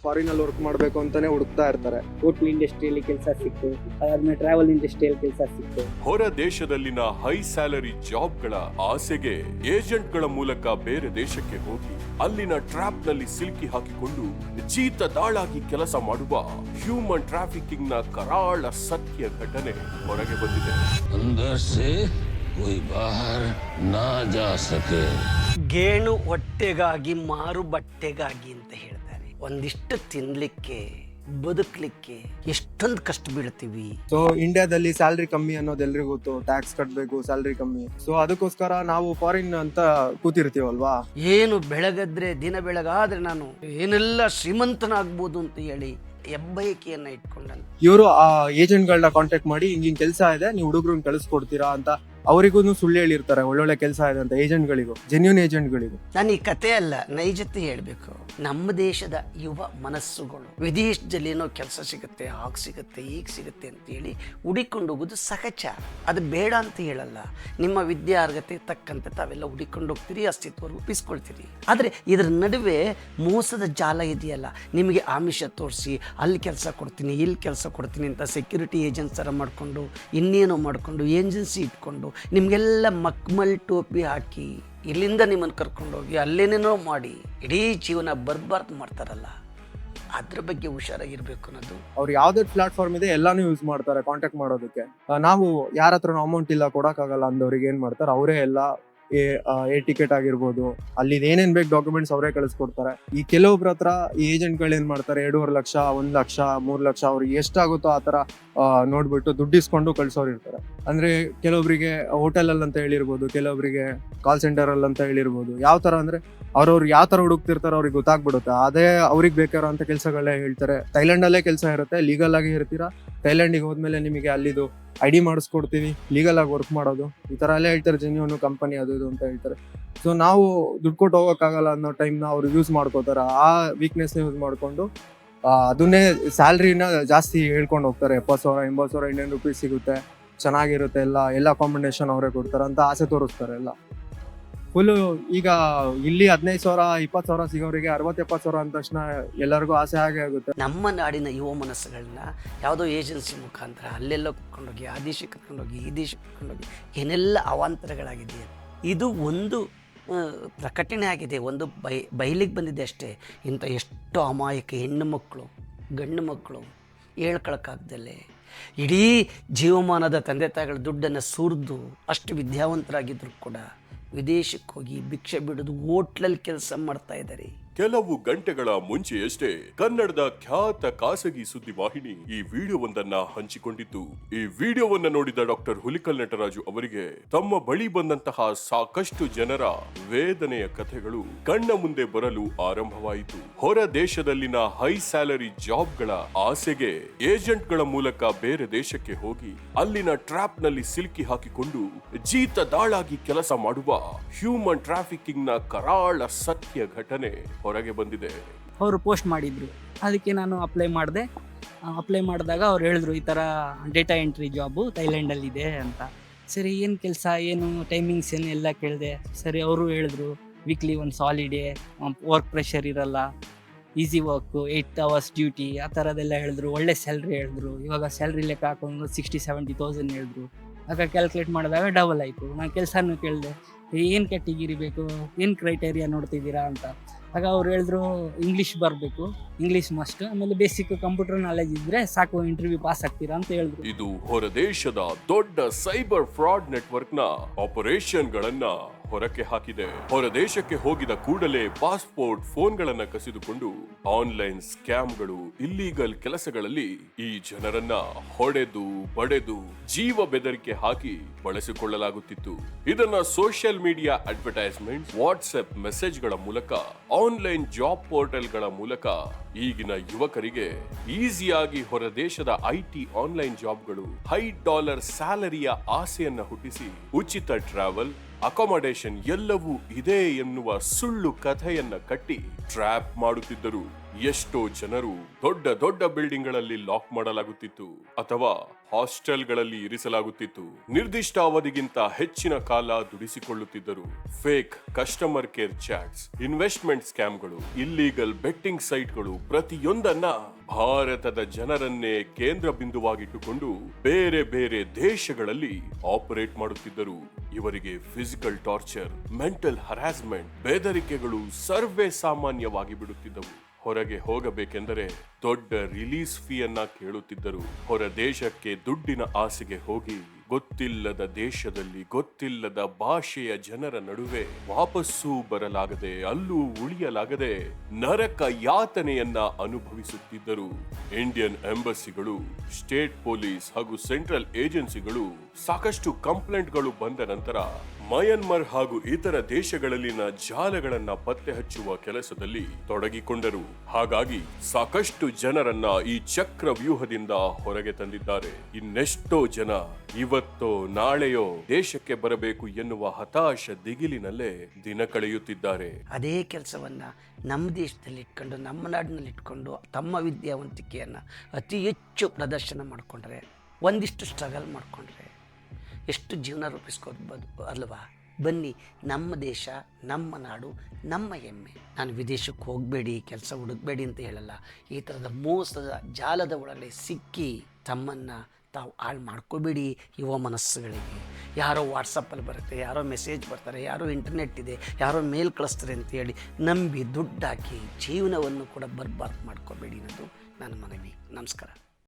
Foreign ಅಲ್ಲಿ work ಮಾಡ್ಬೇಕು ಅಂತಾನೆ ಹುಡುಕ್ತಾ ಇರ್ತಾರೆ. ಹೋಟೆಲ್ ಇಂಡಸ್ಟ್ರಿಯಲ್ಲಿ ಕೆಲಸ ಸಿಕ್ತು, ಅದಾದ್ಮೇಲೆ ಟ್ರಾವೆಲ್ ಇಂಡಸ್ಟ್ರಿಯಲ್ಲಿ ಕೆಲಸ ಸಿಕ್ತು. ಹೊರ ದೇಶದಲ್ಲಿನ ಹೈ ಸ್ಯಾಲರಿ ಜಾಬ್ಗಳ ಆಸೆಗೆ ಏಜೆಂಟ್ಗಳ ಮೂಲಕ ಬೇರೆ ದೇಶಕ್ಕೆ ಹೋಗಿ ಅಲ್ಲಿನ ಟ್ರ್ಯಾಪ್ ನಲ್ಲಿ ಸಿಲುಕಿ ಹಾಕಿಕೊಂಡು ಜೀತದಾಳಾಗಿ ಕೆಲಸ ಮಾಡುವ ಹ್ಯೂಮನ್ ಟ್ರಾಫಿಕಿಂಗ್ ನ ಕರಾಳ ಸತ್ಯ ಘಟನೆ ಹೊರಗೆ ಬಂದಿದೆ. अंदर से कोई बाहर ना जा सके. ಗೇಣು ಹೊಟ್ಟೆಗಾಗಿ ಮಾರು ಬಟ್ಟೆಗಾಗಿ ಅಂತ ಹೇಳ್ತಾರೆ. ಒಂದಿಷ್ಟು ತಿನ್ಲಿಕ್ಕೆ ಬದುಕಲಿಕ್ಕೆ ಎಷ್ಟೊಂದು ಕಷ್ಟ ಬೀಳ್ತೀವಿ. ಸೊ ಇಂಡಿಯಾದಲ್ಲಿ ಸ್ಯಾಲ್ರಿ ಕಮ್ಮಿ ಅನ್ನೋದು ಎಲ್ರಿಗೂ ಗೊತ್ತು, ಟ್ಯಾಕ್ಸ್ ಕಟ್ಟಬೇಕು, ಸ್ಯಾಲ್ರಿ ಕಮ್ಮಿ. ಸೊ ಅದಕ್ಕೋಸ್ಕರ ನಾವು ಫಾರಿನ್ ಅಂತ ಕೂತಿರ್ತೀವಲ್ವಾ. ಏನು ಬೆಳಗದ್ರೆ ದಿನ ಬೆಳಗಾದ್ರೆ ನಾನು ಏನೆಲ್ಲ ಶ್ರೀಮಂತನಾಗ್ಬೋದು ಅಂತ ಹೇಳಿ ಹೆಬ್ಬಯಕೆಯನ್ನ ಇಟ್ಕೊಂಡಲ್ಲ. ಇವರು ಆ ಏಜೆಂಟ್ಗಳನ್ನ ಕಾಂಟ್ಯಾಕ್ಟ್ ಮಾಡಿ ಹಿಂಗಿನ ಕೆಲಸ ಇದೆ, ನೀವು ಹುಡುಗರನ್ನ ಕಳಿಸ್ಕೊಡ್ತೀರಾ ಅಂತ ಅವರಿಗೂ ಸುಳ್ಳು ಹೇಳಿರ್ತಾರೆ. ಒಳ್ಳೊಳ್ಳೆ ಕೆಲಸ ಇದೆ ಅಂತ ಏಜೆಂಟ್ಗಳಿಗೂ, ಜೆನ್ಯೂನ್ ಏಜೆಂಟ್ಗಳಿಗೂ. ನಾನು ಈ ಕತೆ ಅಲ್ಲ, ನೈಜತೆ ಹೇಳ್ಬೇಕು. ನಮ್ಮ ದೇಶದ ಯುವ ಮನಸ್ಸುಗಳು ವಿದೇಶದಲ್ಲಿ ಏನೋ ಕೆಲಸ ಸಿಗುತ್ತೆ, ಆಗ ಸಿಗುತ್ತೆ, ಈಗ ಸಿಗುತ್ತೆ ಅಂತ ಹೇಳಿ ಹುಡಿಕೊಂಡು ಹೋಗೋದು ಸಹಜ. ಅದು ಬೇಡ ಅಂತ ಹೇಳಲ್ಲ. ನಿಮ್ಮ ವಿದ್ಯಾರ್ಹತೆ ತಕ್ಕಂತೆ ತಾವೆಲ್ಲ ಹುಡಿಕೊಂಡು ಹೋಗ್ತೀರಿ, ಅಸ್ತಿತ್ವ ರೂಪಿಸ್ಕೊಳ್ತೀರಿ. ಆದರೆ ಇದರ ನಡುವೆ ಮೋಸದ ಜಾಲ ಇದೆಯಲ್ಲ. ನಿಮಗೆ ಆಮಿಷ ತೋರಿಸಿ ಅಲ್ಲಿ ಕೆಲಸ ಕೊಡ್ತೀನಿ, ಇಲ್ಲಿ ಕೆಲಸ ಕೊಡ್ತೀನಿ ಅಂತ ಸೆಕ್ಯೂರಿಟಿ ಏಜೆನ್ಸ್ ಥರ ಮಾಡಿಕೊಂಡು ಇನ್ನೇನೋ ಮಾಡಿಕೊಂಡು ಏಜೆನ್ಸಿ ಇಟ್ಕೊಂಡು ನಿಮಗೆಲ್ಲ ಮಕ್ಮಲ್ ಟೋಪಿ ಹಾಕಿ ಇಲ್ಲಿಂದ ನಿಮ್ಮನ್ನು ಕರ್ಕೊಂಡೋಗಿ ಅಲ್ಲೇನೇನೋ ಮಾಡಿ ಇಡೀ ಜೀವನ ಬರ್ಬಾರ್ದು ಮಾಡ್ತಾರಲ್ಲ. ಅದ್ರ ಬಗ್ಗೆ ಹುಷಾರಾಗಿರ್ಬೇಕು ಅನ್ನೋದು. ಅವ್ರು ಯಾವ್ದೇ ಪ್ಲಾಟ್ಫಾರ್ಮ್ ಇದೆ ಎಲ್ಲಾನು ಯೂಸ್ ಮಾಡ್ತಾರೆ ಕಾಂಟ್ಯಾಕ್ಟ್ ಮಾಡೋದಕ್ಕೆ. ನಾವು ಯಾರ ಹತ್ರ ಅಮೌಂಟ್ ಇಲ್ಲ ಕೊಡಕ್ಕಾಗಲ್ಲ ಅಂದವ್ರಿಗೆ ಏನ್ ಮಾಡ್ತಾರೆ, ಅವರೇ ಎಲ್ಲ ಏರ್ ಟಿಕೆಟ್ ಆಗಿರ್ಬೋದು, ಅಲ್ಲಿ ಏನೇನ್ ಬೇಕು ಡಾಕ್ಯುಮೆಂಟ್ಸ್ ಅವರೇ ಕಳಿಸ್ಕೊಡ್ತಾರೆ. ಈ ಕೆಲವೊಬ್ರ ಹತ್ರ ಈ ಏಜೆಂಟ್ಗಳು ಏನ್ ಮಾಡ್ತಾರೆ, 2.5 ಲಕ್ಷ, 1 ಲಕ್ಷ, 3 ಲಕ್ಷ ಅವ್ರಿಗೆ ಎಷ್ಟಾಗುತ್ತೋ ಆ ತರ ನೋಡ್ಬಿಟ್ಟು ದುಡ್ಡಿಸ್ಕೊಂಡು ಕಳ್ಸೋರು ಇರ್ತಾರೆ. ಅಂದ್ರೆ ಕೆಲವೊಬ್ರಿಗೆ ಹೋಟೆಲ್ ಅಲ್ಲಿ ಅಂತ ಹೇಳಿರ್ಬೋದು, ಕೆಲವೊಬ್ರಿಗೆ ಕಾಲ್ ಸೆಂಟರ್ ಅಲ್ಲಿ ಅಂತ ಹೇಳಿರ್ಬೋದು. ಯಾವ ತರ ಅಂದ್ರೆ ಅವ್ರವ್ರು ಯಾವ ತರ ಹುಡುಕ್ತಿರ್ತಾರೆ ಅವ್ರಿಗೆ ಗೊತ್ತಾಗ್ಬಿಡುತ್ತೆ. ಅದೇ ಅವ್ರಿಗೆ ಬೇಕಾರೋ ಅಂತ ಕೆಲಸಗಳೇ ಹೇಳ್ತಾರೆ. ಥೈಲ್ಯಾಂಡ್ ಅಲ್ಲೇ ಕೆಲಸ ಇರುತ್ತೆ, ಲೀಗಲ್ ಆಗಿ ಇರ್ತೀರಾ. ಥೈಲ್ಯಾಂಡಿಗೆ ಹೋದ್ಮೇಲೆ ನಿಮಗೆ ಅಲ್ಲಿದು ID ಮಾಡಿಸ್ಕೊಡ್ತೀವಿ, ಲೀಗಲ್ ಆಗಿ ವರ್ಕ್ ಮಾಡೋದು, ಈ ತರ ಎಲ್ಲ ಹೇಳ್ತಾರೆ. ಜೆನ್ಯೂನ್ ಕಂಪನಿ ಅದು ಇದು ಅಂತ ಹೇಳ್ತಾರೆ. ಸೊ ನಾವು ದುಡ್ಡು ಕೊಟ್ಟು ಹೋಗೋಕ್ಕಾಗಲ್ಲ ಅನ್ನೋ ಟೈಮ್ನ ಅವ್ರು ಯೂಸ್ ಮಾಡ್ಕೋತಾರೆ. ಆ ವೀಕ್ನೆಸ್ ಯೂಸ್ ಮಾಡ್ಕೊಂಡು ಅದನ್ನೇ ಸ್ಯಾಲ್ರಿನ ಜಾಸ್ತಿ ಹೇಳ್ಕೊಂಡು ಹೋಗ್ತಾರೆ. 70,000 80,000 ಇಂಡಿಯನ್ ರುಪೀಸ್ ಸಿಗುತ್ತೆ, ಚೆನ್ನಾಗಿರುತ್ತೆ, ಎಲ್ಲ ಕಾಂಬಿನೇಷನ್ ಅವರೇ ಕೊಡ್ತಾರೆ ಅಂತ ಆಸೆ ತೋರಿಸ್ತಾರೆ. ಎಲ್ಲ ಫುಲ್ ಈಗ ಇಲ್ಲಿ 15,000 20,000 ಸಿಗೋರಿಗೆ 60-70,000 ಅಂದ ತಕ್ಷಣ ಎಲ್ಲರಿಗೂ ಆಸೆ ಆಗೇ ಆಗುತ್ತೆ. ನಮ್ಮ ನಾಡಿನ ಯುವ ಮನಸ್ಸುಗಳನ್ನ ಯಾವುದೋ ಏಜೆನ್ಸಿ ಮುಖಾಂತರ ಅಲ್ಲೆಲ್ಲ ಕರ್ಕೊಂಡೋಗಿ ಆ ದೇಶಕ್ಕೆ ಕರ್ಕೊಂಡೋಗಿ ಈ ದೇಶಕ್ಕೆ ಕರ್ಕೊಂಡೋಗಿ ಏನೆಲ್ಲ ಅವಾಂತರಗಳಾಗಿದೆ. ಇದು ಒಂದು ಪ್ರಕಟಣೆ ಆಗಿದೆ, ಒಂದು ಬಯಲಿಗೆ ಬಂದಿದೆ ಅಷ್ಟೇ. ಇಂಥ ಎಷ್ಟೋ ಅಮಾಯಕ ಹೆಣ್ಣು ಮಕ್ಕಳು ಗಂಡು ಮಕ್ಕಳು ಹೇಳ್ಕೊಳಕ್ಕಾಗ್ದಲ್ಲೇ ಇಡೀ ಜೀವಮಾನದ ತಂದೆ ತಾಯಿಗಳ ದುಡ್ಡನ್ನು ಸುರಿದು ಅಷ್ಟು ವಿದ್ಯಾವಂತರಾಗಿದ್ದರೂ ಕೂಡ ವಿದೇಶಕ್ಕೆ ಹೋಗಿ ಭಿಕ್ಷೆ ಬಿಡೋದು, ಹೋಟ್ಲಲ್ಲಿ ಕೆಲಸ ಮಾಡ್ತಾ ಇದ್ದಾರೆ. ಕೆಲವು ಗಂಟೆಗಳ ಮುಂಚೆಯಷ್ಟೇ ಕನ್ನಡದ ಖ್ಯಾತ ಖಾಸಗಿ ಸುದ್ದಿ ವಾಹಿನಿ ಈ ವಿಡಿಯೋವೊಂದನ್ನ ಹಂಚಿಕೊಂಡಿತ್ತು. ಈ ವಿಡಿಯೋವನ್ನ ನೋಡಿದ ಡಾಕ್ಟರ್ ಹುಲಿಕಲ್ ನಟರಾಜು ಅವರಿಗೆ ತಮ್ಮ ಬಳಿ ಬಂದಂತಹ ಸಾಕಷ್ಟು ಜನರ ವೇದನೆಯ ಕಥೆಗಳು ಕಣ್ಣ ಮುಂದೆ ಬರಲು ಆರಂಭವಾಯಿತು. ಹೊರ ದೇಶದಲ್ಲಿನ ಹೈ ಸ್ಯಾಲರಿ ಜಾಬ್ಗಳ ಆಸೆಗೆ ಏಜೆಂಟ್ಗಳ ಮೂಲಕ ಬೇರೆ ದೇಶಕ್ಕೆ ಹೋಗಿ ಅಲ್ಲಿನ ಟ್ರ್ಯಾಪ್ ನಲ್ಲಿ ಸಿಲುಕಿ ಹಾಕಿಕೊಂಡು ಜೀತದಾಳಾಗಿ ಕೆಲಸ ಮಾಡುವ ಹ್ಯೂಮನ್ ಟ್ರಾಫಿಕಿಂಗ್ ನ ಕರಾಳ ಸತ್ಯ ಘಟನೆ ಹೊರಗೆ ಬಂದಿದೆ. ಅವರು ಪೋಸ್ಟ್ ಮಾಡಿದ್ರು, ಅದಕ್ಕೆ ನಾನು ಅಪ್ಲೈ ಮಾಡಿದೆ. ಅಪ್ಲೈ ಮಾಡಿದಾಗ ಅವ್ರು ಹೇಳಿದ್ರು ಈ ಥರ ಡೇಟಾ ಎಂಟ್ರಿ ಜಾಬು ಥೈಲ್ಯಾಂಡಲ್ಲಿದೆ ಅಂತ. ಸರಿ, ಏನು ಕೆಲಸ, ಏನು ಟೈಮಿಂಗ್ಸ್ ಏನು ಎಲ್ಲ ಕೇಳಿದೆ. ಸರಿ, ಅವರು ಹೇಳಿದ್ರು ವೀಕ್ಲಿ ಒಂದು ಹಾಲಿಡೇ, ವರ್ಕ್ ಪ್ರೆಷರ್ ಇರಲ್ಲ, ಈಸಿ ವರ್ಕು, 8 hours ಡ್ಯೂಟಿ, ಆ ಥರದ್ದೆಲ್ಲ ಹೇಳಿದ್ರು. ಒಳ್ಳೆ ಸ್ಯಾಲ್ರಿ ಹೇಳಿದ್ರು. ಇವಾಗ ಸ್ಯಾಲ್ರಿ ಲೆಕ್ಕ ಹಾಕೊಂಡು 60-70,000 ಹೇಳಿದ್ರು. ಆಗ ಕ್ಯಾಲ್ಕುಲೇಟ್ ಮಾಡಿದಾಗ ಡಬಲ್ ಆಯಿತು. ನಾನು ಕೆಲಸನೂ ಕೇಳಿದೆ, ಏನು ಕ್ಯಾಟಗಿರಿ ಬೇಕು, ಏನು ಕ್ರೈಟೇರಿಯಾ ನೋಡ್ತಿದ್ದೀರಾ ಅಂತ. ಆಗ ಅವ್ರು ಹೇಳಿದ್ರು ಇಂಗ್ಲೀಷ್ ಬರಬೇಕು, ಇಂಗ್ಲೀಷ್ ಮಸ್ಟ್, ಆಮೇಲೆ ಬೇಸಿಕ್ ಕಂಪ್ಯೂಟರ್ ನಾಲೆಜ್ ಇದ್ರೆ ಸಾಕು, ಇಂಟರ್ವ್ಯೂ ಪಾಸ್ ಆಗ್ತೀರಾ ಅಂತ ಹೇಳಿದ್ರು. ಇದು ಹೊರದೇಶದ ದೊಡ್ಡ ಸೈಬರ್ ಫ್ರಾಡ್ ನೆಟ್ವರ್ಕ್ ನ ಆಪರೇಷನ್ ಗಳನ್ನ ಹೊರಕ್ಕೆ ಹಾಕಿದೆ. ಹೊರದೇಶಕ್ಕೆ ಹೋಗಿದ ಕೂಡಲೇ ಪಾಸ್ಪೋರ್ಟ್, ಫೋನ್ಗಳನ್ನ ಕಸಿದುಕೊಂಡು ಆನ್ಲೈನ್ ಸ್ಕ್ಯಾಮ್ಗಳು, ಇಲ್ಲೀಗಲ್ ಕೆಲಸಗಳಲ್ಲಿ ಈ ಜನರನ್ನ ಹೊಡೆದು ಬಡೆದು ಜೀವ ಬೆದರಿಕೆ ಹಾಕಿ ಬಳಸಿಕೊಳ್ಳಲಾಗುತ್ತಿತ್ತು. ಇದನ್ನ ಸೋಷಿಯಲ್ ಮೀಡಿಯಾ ಅಡ್ವರ್ಟೈಸ್ಮೆಂಟ್, ವಾಟ್ಸ್ಆಪ್ ಮೆಸೇಜ್ಗಳ ಮೂಲಕ, ಆನ್ಲೈನ್ ಜಾಬ್ ಪೋರ್ಟಲ್ಗಳ ಮೂಲಕ ಈಗಿನ ಯುವಕರಿಗೆ ಈಸಿಯಾಗಿ ಹೊರದೇಶದ IT ಆನ್ಲೈನ್ ಜಾಬ್ಗಳು, ಹೈ ಡಾಲರ್ ಸ್ಯಾಲರಿಯ ಆಸೆಯನ್ನ ಹುಟ್ಟಿಸಿ ಉಚಿತ ಟ್ರಾವೆಲ್, ಅಕೊಮಡೇಷನ್ ಎಲ್ಲವೂ ಇದೆ ಎನ್ನುವ ಸುಳ್ಳು ಕಥೆಯನ್ನ ಕಟ್ಟಿ ಟ್ರ್ಯಾಪ್ ಮಾಡುತ್ತಿದ್ದರು. ಎಷ್ಟೋ ಜನರು ದೊಡ್ಡ ದೊಡ್ಡ ಬಿಲ್ಡಿಂಗ್ ಗಳಲ್ಲಿ ಲಾಕ್ ಮಾಡಲಾಗುತ್ತಿತ್ತು ಅಥವಾ ಹಾಸ್ಟೆಲ್ಗಳಲ್ಲಿ ಇರಿಸಲಾಗುತ್ತಿತ್ತು. ನಿರ್ದಿಷ್ಟ ಅವಧಿಗಿಂತ ಹೆಚ್ಚಿನ ಕಾಲ ದುಡಿಸಿಕೊಳ್ಳುತ್ತಿದ್ದರು. Fake customer care chats, investment ಸ್ಕ್ಯಾಮ್ಗಳು, ಇಲ್ಲೀಗಲ್ ಬೆಟ್ಟಿಂಗ್ ಸೈಟ್ಗಳು ಪ್ರತಿಯೊಂದನ್ನ ಭಾರತದ ಜನರನ್ನೇ ಕೇಂದ್ರ ಬಿಂದುವಾಗಿಟ್ಟುಕೊಂಡು ಬೇರೆ ಬೇರೆ ದೇಶಗಳಲ್ಲಿ ಆಪರೇಟ್ ಮಾಡುತ್ತಿದ್ದರು. ಇವರಿಗೆ ಫಿಸಿಕಲ್ ಟಾರ್ಚರ್, ಮೆಂಟಲ್ ಹರಾಸ್ಮೆಂಟ್, ಬೆದರಿಕೆಗಳು ಸರ್ವೇ ಸಾಮಾನ್ಯವಾಗಿ ಬಿಡುತ್ತಿದ್ದವು. ಹೊರಗೆ ಹೋಗಬೇಕೆಂದರೆ ದೊಡ್ಡ ರಿಲೀಸ್ ಫೀಯನ್ನ ಕೇಳುತ್ತಿದ್ದರು. ಹೊರ ದೇಶಕ್ಕೆ ದುಡ್ಡಿನ ಆಸೆಗೆ ಹೋಗಿ ಗೊತ್ತಿಲ್ಲದ ದೇಶದಲ್ಲಿ ಗೊತ್ತಿಲ್ಲದ ಭಾಷೆಯ ಜನರ ನಡುವೆ ವಾಪಸ್ಸೂ ಬರಲಾಗದೆ, ಅಲ್ಲೂ ಉಳಿಯಲಾಗದೆ ನರಕ ಯಾತನೆಯನ್ನ ಅನುಭವಿಸುತ್ತಿದ್ದರು. ಇಂಡಿಯನ್ ಎಂಬಸಿಗಳು, ಸ್ಟೇಟ್ ಪೊಲೀಸ್ ಹಾಗೂ ಸೆಂಟ್ರಲ್ ಏಜೆನ್ಸಿಗಳು ಸಾಕಷ್ಟು ಕಂಪ್ಲೇಂಟ್ಗಳು ಬಂದ ನಂತರ ಮಯನ್ಮಾರ್ ಹಾಗೂ ಇತರ ದೇಶಗಳಲ್ಲಿನ ಜಾಲಗಳನ್ನ ಪತ್ತೆ ಹಚ್ಚುವ ಕೆಲಸದಲ್ಲಿ ತೊಡಗಿಕೊಂಡರು. ಹಾಗಾಗಿ ಸಾಕಷ್ಟು ಜನರನ್ನ ಈ ಚಕ್ರ ವ್ಯೂಹದಿಂದ ಹೊರಗೆ ತಂದಿದ್ದಾರೆ. ಇನ್ನೆಷ್ಟೋ ಜನ ಇವತ್ತೋ ನಾಳೆಯೋ ದೇಶಕ್ಕೆ ಬರಬೇಕು ಎನ್ನುವ ಹತಾಶ ದಿಗಿಲಿನಲ್ಲೇ ದಿನ ಕಳೆಯುತ್ತಿದ್ದಾರೆ. ಅದೇ ಕೆಲಸವನ್ನ ನಮ್ಮ ದೇಶದಲ್ಲಿ ಇಟ್ಕೊಂಡು, ನಮ್ಮ ನಾಡಿನಲ್ಲಿ ಇಟ್ಕೊಂಡು ತಮ್ಮ ವಿದ್ಯಾವಂತಿಕೆಯನ್ನು ಅತಿ ಹೆಚ್ಚು ಪ್ರದರ್ಶನ ಮಾಡಿಕೊಂಡ್ರೆ, ಒಂದಿಷ್ಟು ಸ್ಟ್ರಗಲ್ ಮಾಡಿಕೊಂಡ್ರೆ ಎಷ್ಟು ಜೀವನ ರೂಪಿಸ್ಕೋಬೋದು ಅಲ್ವಾ? ಬನ್ನಿ, ನಮ್ಮ ದೇಶ, ನಮ್ಮ ನಾಡು, ನಮ್ಮ ಹೆಮ್ಮೆ. ನಾನು ವಿದೇಶಕ್ಕೆ ಹೋಗಬೇಡಿ, ಕೆಲಸ ಹುಡುಕಬೇಡಿ ಅಂತ ಹೇಳಲ್ಲ. ಈ ಥರದ ಮೋಸದ ಜಾಲದ ಒಳಗಡೆ ಸಿಕ್ಕಿ ತಮ್ಮನ್ನು ತಾವು ಹಾಳು ಮಾಡ್ಕೋಬೇಡಿ. ಯುವ ಮನಸ್ಸುಗಳಿಗೆ ಯಾರೋ ವಾಟ್ಸಪ್ಪಲ್ಲಿ ಬರುತ್ತೆ, ಯಾರೋ ಮೆಸೇಜ್ ಬರ್ತಾರೆ, ಯಾರೋ ಇಂಟರ್ನೆಟ್ ಇದೆ, ಯಾರೋ ಮೇಲ್ ಕಳಿಸ್ತಾರೆ ಅಂತೇಳಿ ನಂಬಿ ದುಡ್ಡು ಹಾಕಿ ಜೀವನವನ್ನು ಕೂಡ ಬರ್ಬಾದ್ ಮಾಡ್ಕೋಬೇಡಿ ಅನ್ನೋದು ನನ್ನ ಮನವಿ. ನಮಸ್ಕಾರ.